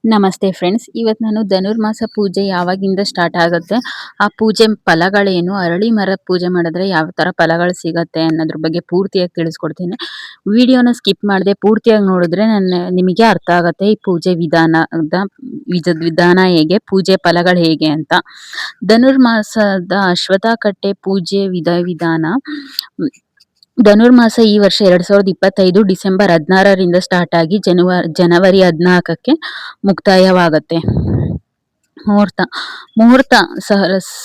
ನಮಸ್ತೆ ಫ್ರೆಂಡ್ಸ್. ಇವತ್ತು ನಾನು ಧನುರ್ಮಾಸ ಪೂಜೆ ಯಾವಾಗಿಂದ ಸ್ಟಾರ್ಟ್ ಆಗುತ್ತೆ, ಆ ಪೂಜೆ ಫಲಗಳೇನು, ಅರಳಿ ಮರ ಪೂಜೆ ಮಾಡಿದ್ರೆ ಯಾವ ತರ ಫಲಗಳು ಸಿಗತ್ತೆ ಅನ್ನೋದ್ರ ಬಗ್ಗೆ ಪೂರ್ತಿಯಾಗಿ ತಿಳಿಸ್ಕೊಡ್ತೀನಿ. ವಿಡಿಯೋನ ಸ್ಕಿಪ್ ಮಾಡದೆ ಪೂರ್ತಿಯಾಗಿ ನೋಡಿದ್ರೆ ನಿಮಗೆ ಅರ್ಥ ಆಗತ್ತೆ ಈ ಪೂಜೆ ವಿಧಾನ ಹೇಗೆ, ಪೂಜೆ ಫಲಗಳು ಹೇಗೆ ಅಂತ. ಧನುರ್ಮಾಸದ ಅಶ್ವತ್ಥ ಕಟ್ಟೆ ಪೂಜೆ ವಿಧಾನ. ಧನುರ್ಮಾಸ ಈ ವರ್ಷ 2025 ಡಿಸೆಂಬರ್ 16ರಿಂದ ಸ್ಟಾರ್ಟ್ ಆಗಿ ಜನವರಿ 14ಕ್ಕೆ ಮುಕ್ತಾಯವಾಗುತ್ತೆ. ಮುಹೂರ್ತ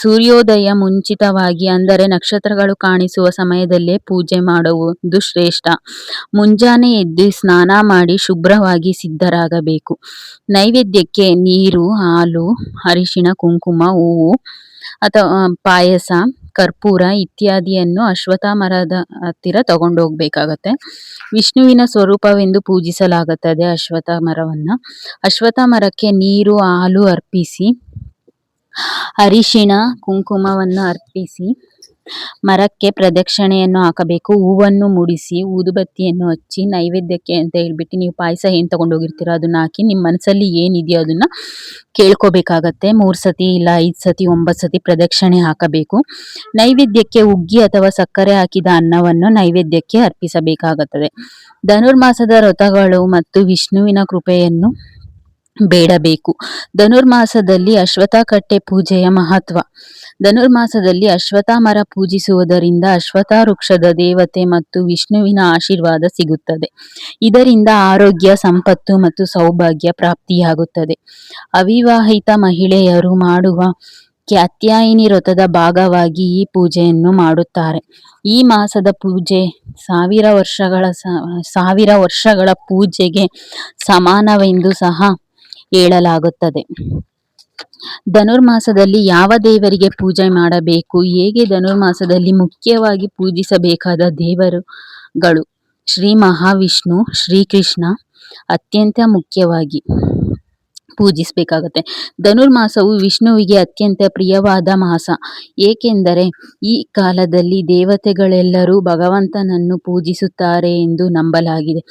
ಸೂರ್ಯೋದಯ ಮುಂಚಿತವಾಗಿ, ಅಂದರೆ ನಕ್ಷತ್ರಗಳು ಕಾಣಿಸುವ ಸಮಯದಲ್ಲೇ ಪೂಜೆ ಮಾಡುವುದು ಶ್ರೇಷ್ಠ. ಮುಂಜಾನೆ ಎದ್ದು ಸ್ನಾನ ಮಾಡಿ ಶುಭ್ರವಾಗಿ ಸಿದ್ಧರಾಗಬೇಕು. ನೈವೇದ್ಯಕ್ಕೆ ನೀರು, ಹಾಲು, ಅರಿಶಿಣ, ಕುಂಕುಮ, ಹೂವು ಅಥವಾ ಪಾಯಸ, ಕರ್ಪೂರ ಇತ್ಯಾದಿಯನ್ನು ಅಶ್ವತ್ಥ ಮರದ ಹತ್ತಿರ ತಗೊಂಡೋಗ್ಬೇಕಾಗತ್ತೆ. ವಿಷ್ಣುವಿನ ಸ್ವರೂಪವೆಂದು ಪೂಜಿಸಲಾಗುತ್ತದೆ ಅಶ್ವತ್ಥ ಮರವನ್ನ. ಅಶ್ವತ್ಥ ಮರಕ್ಕೆ ನೀರು, ಹಾಲು ಅರ್ಪಿಸಿ, ಅರಿಶಿಣ, ಕುಂಕುಮವನ್ನು ಅರ್ಪಿಸಿ ಮರಕ್ಕೆ ಪ್ರದಕ್ಷಿಣೆಯನ್ನು ಹಾಕಬೇಕು. ಹೂವನ್ನು ಮುಡಿಸಿ, ಊದುಬತ್ತಿಯನ್ನು ಹಚ್ಚಿ, ನೈವೇದ್ಯಕ್ಕೆ ಅಂತ ಹೇಳ್ಬಿಟ್ಟು ನೀವು ಪಾಯಸ ಏನ್ ತಗೊಂಡೋಗಿರ್ತೀರ ಅದನ್ನ ಹಾಕಿ, ನಿಮ್ಮ ಮನಸ್ಸಲ್ಲಿ ಏನಿದೆಯೋ ಅದನ್ನ ಕೇಳ್ಕೋಬೇಕಾಗತ್ತೆ. 3 ಸತಿ ಇಲ್ಲ 5 ಸತಿ 9 ಸತಿ ಪ್ರದಕ್ಷಿಣೆ ಹಾಕಬೇಕು. ನೈವೇದ್ಯಕ್ಕೆ ಹುಗ್ಗಿ ಅಥವಾ ಸಕ್ಕರೆ ಹಾಕಿದ ಅನ್ನವನ್ನು ನೈವೇದ್ಯಕ್ಕೆ ಅರ್ಪಿಸಬೇಕಾಗುತ್ತದೆ. ಧನುರ್ಮಾಸದ ವ್ರತಗಳು ಮತ್ತು ವಿಷ್ಣುವಿನ ಕೃಪೆಯನ್ನು ಬೇಡಬೇಕು. ಧನುರ್ಮಾಸದಲ್ಲಿ ಅಶ್ವತ್ಥ ಕಟ್ಟೆ ಪೂಜೆಯ ಮಹತ್ವ. ಧನುರ್ಮಾಸದಲ್ಲಿ ಅಶ್ವತ್ಥ ಮರ ಪೂಜಿಸುವುದರಿಂದ ಅಶ್ವತ್ಥ ವೃಕ್ಷದ ದೇವತೆ ಮತ್ತು ವಿಷ್ಣುವಿನ ಆಶೀರ್ವಾದ ಸಿಗುತ್ತದೆ. ಇದರಿಂದ ಆರೋಗ್ಯ, ಸಂಪತ್ತು ಮತ್ತು ಸೌಭಾಗ್ಯ ಪ್ರಾಪ್ತಿಯಾಗುತ್ತದೆ. ಅವಿವಾಹಿತ ಮಹಿಳೆಯರು ಮಾಡುವ ಕಾತ್ಯಾಯಿನಿ ವ್ರತದ ಭಾಗವಾಗಿ ಈ ಪೂಜೆಯನ್ನು ಮಾಡುತ್ತಾರೆ. ಈ ಮಾಸದ ಪೂಜೆ 1000 ವರ್ಷಗಳ ಪೂಜೆಗೆ ಸಮಾನವೆಂದು ಸಹ ಹೇಳಲಾಗುತ್ತದೆ. ಧನುರ್ಮಾಸದಲ್ಲಿ ಯಾವ ದೇವರಿಗೆ ಪೂಜೆ ಮಾಡಬೇಕು, ಹೇಗೆ? ಧನುರ್ಮಾಸದಲ್ಲಿ ಮುಖ್ಯವಾಗಿ ಪೂಜಿಸಬೇಕಾದ ದೇವರುಗಳು ಶ್ರೀ ಮಹಾವಿಷ್ಣು, ಶ್ರೀಕೃಷ್ಣ ಅತ್ಯಂತ ಮುಖ್ಯವಾಗಿ ಪೂಜಿಸಬೇಕಾಗತ್ತೆ. ಧನುರ್ಮಾಸವು ವಿಷ್ಣುವಿಗೆ ಅತ್ಯಂತ ಪ್ರಿಯವಾದ ಮಾಸ, ಏಕೆಂದರೆ ಈ ಕಾಲದಲ್ಲಿ ದೇವತೆಗಳೆಲ್ಲರೂ ಭಗವಂತನನ್ನು ಪೂಜಿಸುತ್ತಾರೆ ಎಂದು ನಂಬಲಾಗಿದೆ.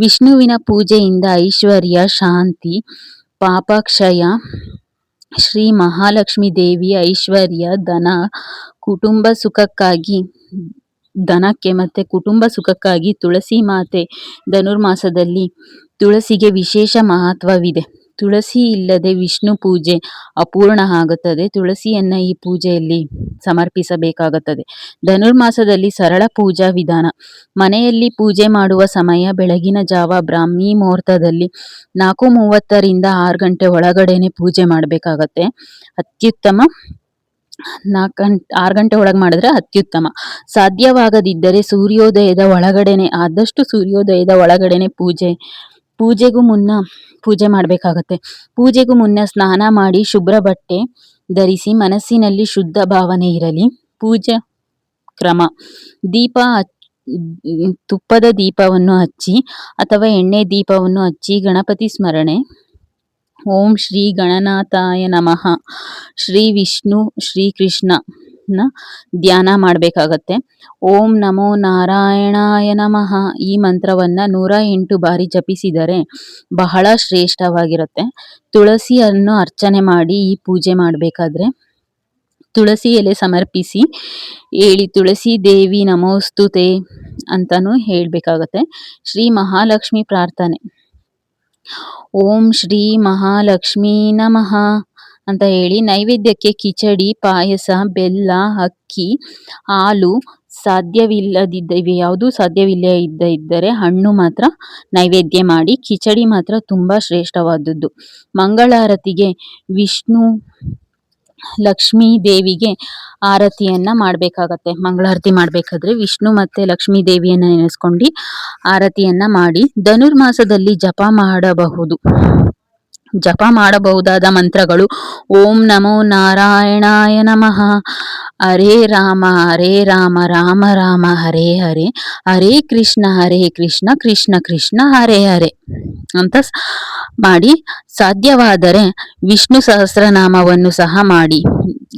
ವಿಷ್ಣುವಿನ ಪೂಜೆಯಿಂದ ಐಶ್ವರ್ಯ, ಶಾಂತಿ, ಪಾಪಕ್ಷಯ. ಶ್ರೀ ಮಹಾಲಕ್ಷ್ಮೀ ದೇವಿ ಐಶ್ವರ್ಯ, ಧನಕ್ಕೆ ಮತ್ತೆ ಕುಟುಂಬ ಸುಖಕ್ಕಾಗಿ ತುಳಸಿ ಮಾತೆ. ಧನುರ್ಮಾಸದಲ್ಲಿ ತುಳಸಿಗೆ ವಿಶೇಷ ಮಹತ್ವವಿದೆ. ತುಳಸಿ ಇಲ್ಲದೆ ವಿಷ್ಣು ಪೂಜೆ ಅಪೂರ್ಣ ಆಗುತ್ತದೆ. ತುಳಸಿಯನ್ನ ಈ ಪೂಜೆಯಲ್ಲಿ ಸಮರ್ಪಿಸಬೇಕಾಗುತ್ತದೆ. ಧನುರ್ಮಾಸದಲ್ಲಿ ಸರಳ ಪೂಜಾ ವಿಧಾನ. ಮನೆಯಲ್ಲಿ ಪೂಜೆ ಮಾಡುವ ಸಮಯ ಬೆಳಗಿನ ಜಾವ ಬ್ರಾಹ್ಮಿ ಮುಹೂರ್ತದಲ್ಲಿ 4:30ರಿಂದ 6 ಗಂಟೆ ಒಳಗಡೆನೆ ಪೂಜೆ ಮಾಡಬೇಕಾಗತ್ತೆ. ಅತ್ಯುತ್ತಮ 6 ಗಂಟೆ ಒಳಗೆ ಮಾಡಿದ್ರೆ ಅತ್ಯುತ್ತಮ. ಸಾಧ್ಯವಾಗದಿದ್ದರೆ ಆದಷ್ಟು ಸೂರ್ಯೋದಯದ ಒಳಗಡೆನೆ ಪೂಜೆಗೂ ಮುನ್ನ ಪೂಜೆ ಮಾಡಬೇಕಾಗತ್ತೆ. ಪೂಜೆಗೂ ಮುನ್ನ ಸ್ನಾನ ಮಾಡಿ ಶುಭ್ರ ಬಟ್ಟೆ ಧರಿಸಿ ಮನಸ್ಸಿನಲ್ಲಿ ಶುದ್ಧ ಭಾವನೆ ಇರಲಿ. ಪೂಜಾ ಕ್ರಮ: ತುಪ್ಪದ ದೀಪವನ್ನು ಹಚ್ಚಿ ಅಥವಾ ಎಣ್ಣೆ ದೀಪವನ್ನು ಹಚ್ಚಿ ಗಣಪತಿ ಸ್ಮರಣೆ. ಓಂ ಶ್ರೀ ಗಣನಾಥಾಯ ನಮಃ, ಶ್ರೀ ವಿಷ್ಣು ಶ್ರೀಕೃಷ್ಣನ ಧ್ಯಾನ ಮಾಡಬೇಕಾಗತ್ತೆ. ಓಂ ನಮೋ ನಾರಾಯಣಾಯ ನಮಃ ಈ ಮಂತ್ರವನ್ನ 108 ಬಾರಿ ಜಪಿಸಿದರೆ ಬಹಳ ಶ್ರೇಷ್ಠವಾಗಿರುತ್ತೆ. ತುಳಸಿಯನ್ನು ಅರ್ಚನೆ ಮಾಡಿ ಈ ಪೂಜೆ ಮಾಡಬೇಕಾದ್ರೆ ತುಳಸಿ ಎಲೆ ಸಮರ್ಪಿಸಿ ಹೇಳಿ, ತುಳಸಿ ದೇವಿ ನಮೋಸ್ತುತೆ ಅಂತಾನು ಹೇಳ್ಬೇಕಾಗತ್ತೆ. ಶ್ರೀ ಮಹಾಲಕ್ಷ್ಮಿ ಪ್ರಾರ್ಥನೆ: ಓಂ ಶ್ರೀ ಮಹಾಲಕ್ಷ್ಮೀ ನಮಃ ಅಂತ ಹೇಳಿ ನೈವೇದ್ಯಕ್ಕೆ ಕಿಚಡಿ, ಪಾಯಸ, ಬೆಲ್ಲ, ಅಕ್ಕಿ, ಹಾಲು ಯಾವುದು ಸಾಧ್ಯವಿಲ್ಲದಿದ್ದರೆ ಹಣ್ಣು ಮಾತ್ರ ನೈವೇದ್ಯ ಮಾಡಿ. ಕಿಚಡಿ ಮಾತ್ರ ತುಂಬಾ ಶ್ರೇಷ್ಠವಾದದ್ದು. ಮಂಗಳಾರತಿಗೆ ವಿಷ್ಣು ಲಕ್ಷ್ಮೀ ದೇವಿಗೆ ಆರತಿಯನ್ನ ಮಾಡಬೇಕಾಗತ್ತೆ. ಮಂಗಳಾರತಿ ಮಾಡಬೇಕಾದ್ರೆ ವಿಷ್ಣು ಮತ್ತೆ ಲಕ್ಷ್ಮೀ ದೇವಿಯನ್ನ ನೆನೆಸ್ಕೊಂಡು ಆರತಿಯನ್ನ ಮಾಡಿ. ಧನುರ್ಮಾಸದಲ್ಲಿ ಜಪ ಮಾಡಬಹುದಾದ ಮಂತ್ರಗಳು: ಓಂ ನಮೋ ನಾರಾಯಣಾಯ ನಮಃ, ಹರೇ ರಾಮ ರಾಮ ರಾಮ ಹರೇ ಹರೇ, ಹರೇ ಕೃಷ್ಣ ಕೃಷ್ಣ ಕೃಷ್ಣ ಹರೇ ಹರೇ ಅಂತ ಮಾಡಿ. ಸಾಧ್ಯವಾದರೆ ವಿಷ್ಣು ಸಹಸ್ರನಾಮವನ್ನು ಸಹ ಮಾಡಿ.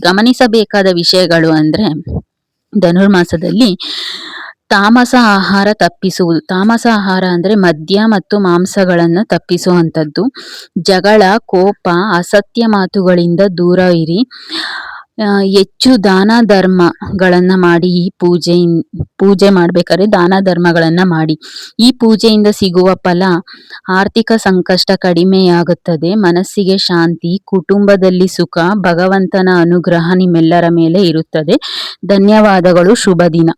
ಗಮನಿಸಬೇಕಾದ ವಿಷಯಗಳು ಅಂದ್ರೆ ಧನುರ್ಮಾಸದಲ್ಲಿ ತಾಮಸ ಆಹಾರ ತಪ್ಪಿಸುವುದು. ತಾಮಸ ಆಹಾರ ಅಂದ್ರೆ ಮದ್ಯ ಮತ್ತು ಮಾಂಸಗಳನ್ನ ತಪ್ಪಿಸುವಂಥದ್ದು. ಜಗಳ, ಕೋಪ, ಅಸತ್ಯ ಮಾತುಗಳಿಂದ ದೂರ ಇರಿ. ಹೆಚ್ಚು ದಾನ ಧರ್ಮಗಳನ್ನ ಮಾಡಿ. ಈ ಪೂಜೆ ಮಾಡ್ಬೇಕಾದ್ರೆ ದಾನ ಧರ್ಮಗಳನ್ನ ಮಾಡಿ. ಈ ಪೂಜೆಯಿಂದ ಸಿಗುವ ಫಲ ಆರ್ಥಿಕ ಸಂಕಷ್ಟ ಕಡಿಮೆಯಾಗುತ್ತದೆ, ಮನಸ್ಸಿಗೆ ಶಾಂತಿ, ಕುಟುಂಬದಲ್ಲಿ ಸುಖ, ಭಗವಂತನ ಅನುಗ್ರಹ ನಿಮ್ಮೆಲ್ಲರ ಮೇಲೆ ಇರುತ್ತದೆ. ಧನ್ಯವಾದಗಳು. ಶುಭ ದಿನ.